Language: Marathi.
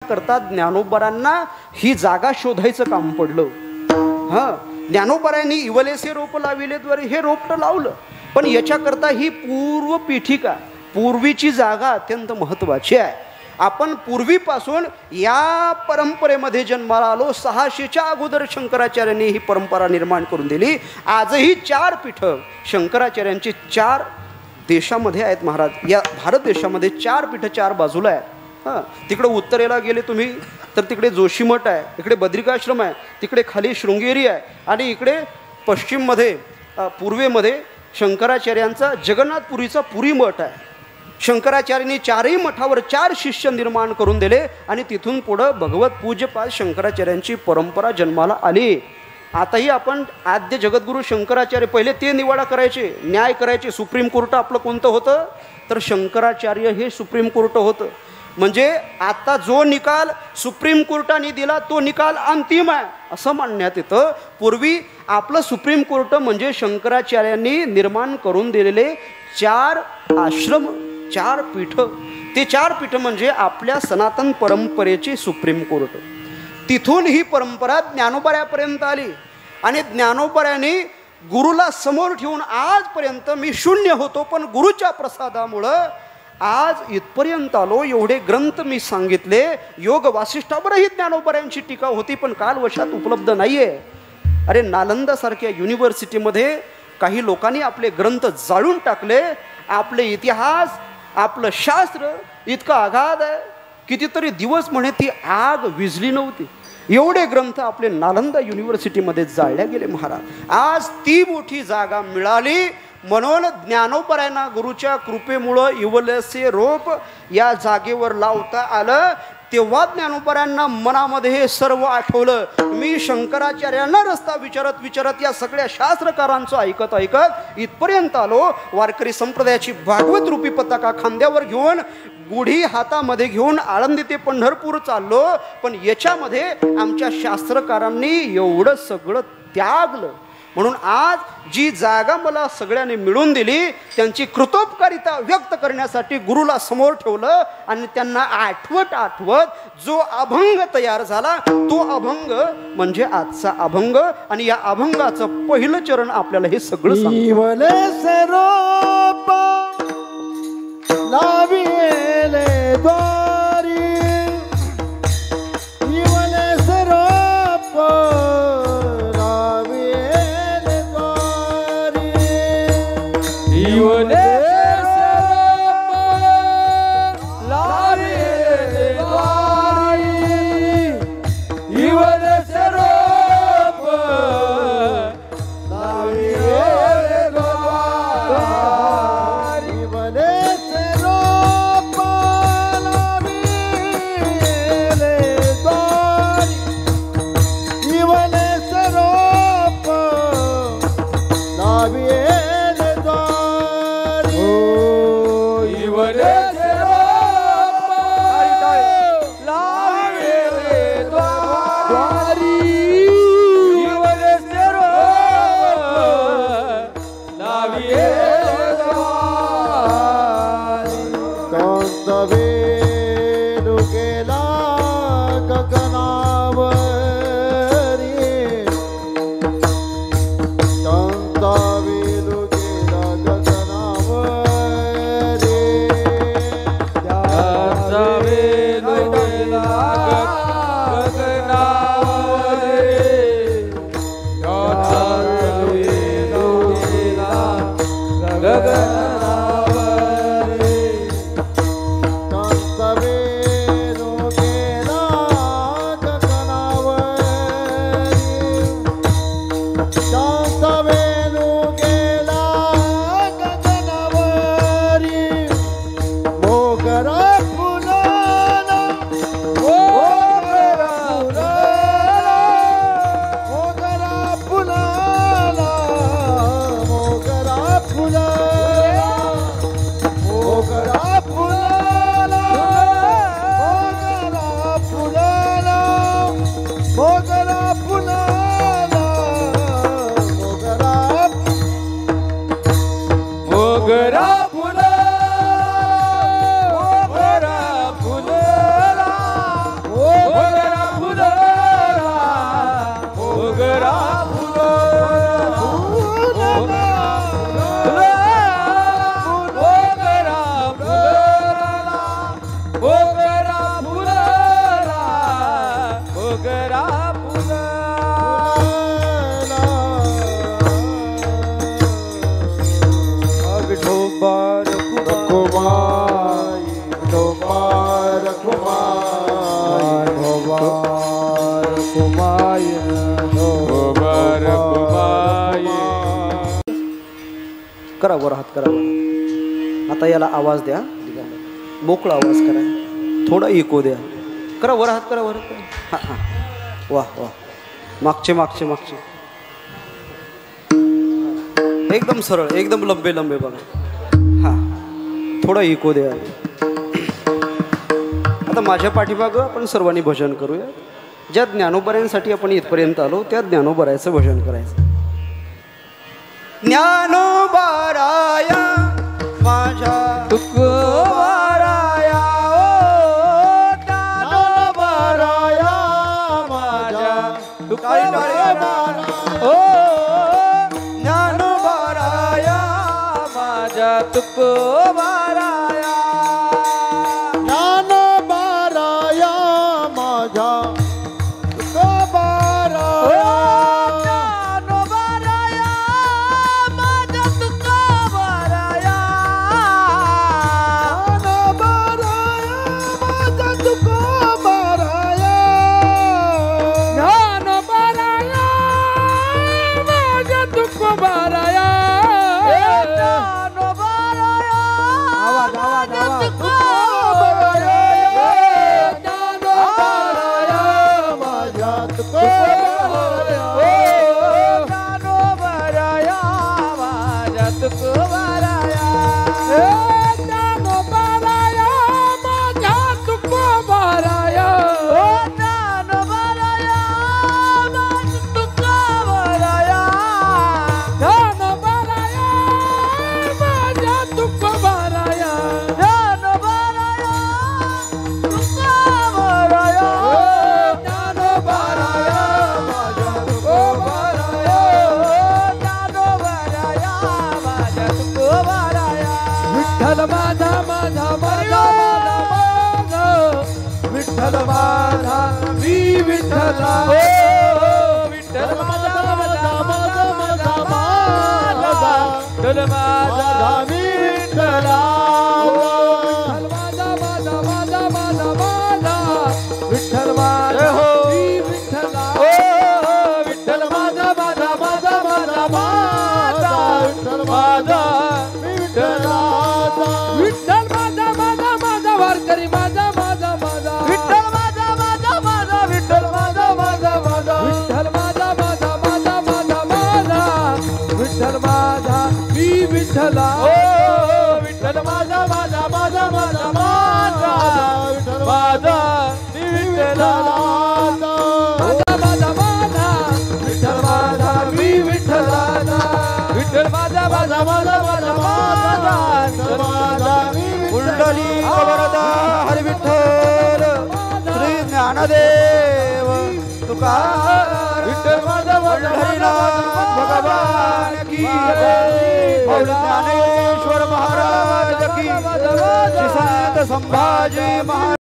करता ज्ञानोबरांना ही जागा शोधायचं काम पडलं. ज्ञानोबरांनी इवलेसे रोप लाविलेद्वारे हे रोपट लावलं, पण याच्याकरता ही पूर्व पीठिका, पूर्वीची जागा अत्यंत महत्वाची आहे. आपण पूर्वीपासून या परंपरेमध्ये जन्माला आलो. 600च्या अगोदर शंकराचार्यांनी ही परंपरा निर्माण करून दिली. आजही 4 पीठं शंकराचार्यांची 4 देशामध्ये आहेत महाराज. या भारत देशामध्ये 4 पीठं 4 बाजूला आहेत. तिकडे उत्तरेला गेले तुम्ही तर तिकडे जोशीमठ आहे, इकडे बद्रिकाश्रम आहे, तिकडे खाली शृंगेरी आहे, आणि इकडे पश्चिममध्ये पूर्वेमध्ये शंकराचार्यांचा जगन्नाथपुरीचा पुरी मठ आहे. शंकराचार्यांनी 4ही मठावर 4 शिष्य निर्माण करून दिले आणि तिथून पुढं भगवत पूज्यपाद शंकराचार्यांची परंपरा जन्माला आली. आताही आपण आद्य जगद्गुरू शंकराचार्य पहिले ते निवाडा करायचे, न्याय करायचे. सुप्रीम कोर्ट आपलं कोणतं होतं तर शंकराचार्य हे सुप्रीम कोर्ट होतं. म्हणजे आता जो निकाल सुप्रीम कोर्टाने दिला तो निकाल अंतिम आहे असं मानण्यात येतं. पूर्वी आपलं सुप्रीम कोर्ट म्हणजे शंकराचार्यांनी निर्माण करून दिलेले 4 आश्रम, 4 पीठ. ते 4 पीठ म्हणजे आपल्या सनातन परंपरेची सुप्रीम कोर्ट. तिथून ही परंपरा ज्ञानोबऱ्यापर्यंत आली आणि ज्ञानोबऱ्याने गुरुला समोर ठेवून आजपर्यंत मी शून्य होतो, पण गुरुच्या प्रसादामुळं आज इथपर्यंत आलो. एवढे ग्रंथ मी सांगितले. योग वासिष्ठावरही ज्ञानोबऱ्यांची टीका होती, पण कालवशात उपलब्ध नाहीये. अरे नालंदासारख्या युनिव्हर्सिटीमध्ये काही लोकांनी आपले ग्रंथ जाळून टाकले. आपले इतिहास, आपलं शास्त्र इतकं अगाध आहे, कितीतरी दिवस म्हणे ती आग विझली नव्हती. एवढे ग्रंथ आपले नालंदा युनिव्हर्सिटीमध्ये जाळल्या गेले महाराज. आज ती मोठी जागा मिळाली म्हणून ज्ञानोबऱ्यांना गुरुच्या कृपेमुळं इवलेसे रोप या जागेवर लावता आलं. तेव्हा ज्ञानोबऱ्यांना मनामध्ये हे सर्व आठवलं. मी शंकराचार्यांना रस्ता विचारत विचारत या सगळ्या शास्त्रकारांचं ऐकत ऐकत इथपर्यंत आलो. वारकरी संप्रदायाची भागवत रूपी पताका खांद्यावर घेऊन, गुढी हातामध्ये घेऊन आळंदी ते पंढरपूर चाललो. पण याच्यामध्ये आमच्या शास्त्रकारांनी एवढं सगळं त्यागलं. म्हणून आज जी जागा मला सगळ्यांनी मिळून दिली त्यांची कृतोपकारिता व्यक्त करण्यासाठी गुरुला समोर ठेवलं आणि त्यांना आठवत आठवत जो अभंग तयार झाला तो अभंग म्हणजे आजचा अभंग. आणि या अभंगाचं पहिलं चरण आपल्याला हे सगळं कुमाय कुमार कुमाय. करा वर हात करा वर. आता याला आवाज द्या, मोकळा आवाज करा, थोडा इको द्या. करा वर हात करा वर. हां हां वा वा. मागचे मागचे मागचे एकदम सरळ, एकदम लंबे लंबे बघा. हां थोडा इको द्या. आता माझ्या पाठीमागं आपण सर्वांनी भजन करूया. ज्या ज्ञानोबऱ्यांसाठी आपण इथपर्यंत आलो त्या ज्ञानोबरायचं भजन करायचं. ज्ञानोबराया माझ्या तुकोबाराया ओ ज्ञानोबाराया माझ्या तुकोबाराया ओ ज्ञानोबाराया माझ्या तुकोबाराया ज्ञानोबाराया माझ्या विठ्ठल माझा मी विठ्ठला विठ्ठल माझा माझा माझा माझा माझा विठ्ठल माझा मी विठ्ठला विठ्ठल माझा माझा माझा माझा माझा विठ्ठल माझा मी विठ्ठला विठ्ठल माझा माझा माझा माझा माझा विठ्ठल माझा मी विठ्ठला विठ्ठल माझा माझा माझा वारकरी माझा माझा माझा विठ्ठल माझा माझा माझा विठ्ठल माझा माझा माझा विठ्ठल माझा माझा माझा माझा माझा विठ्ठल माझा मी विठ्ठला विठ्ठल माझा माझा माझा माझा माझा विठ्ठल माझा मी विठ्ठला माझा माझा माझा विठ्ठल माझा मी विठ्ठला विठ्ठल माझा माझा माझा माझा माझा विठ्ठल माझा मी कुंडली वरदा हरी विठ्ठल श्री ज्ञानदेव तुकार विठ्ठल माझा हरिनाथ भगवान की जय ज्ञानेश्वर महाराज की श्री संत संभाजी महाराज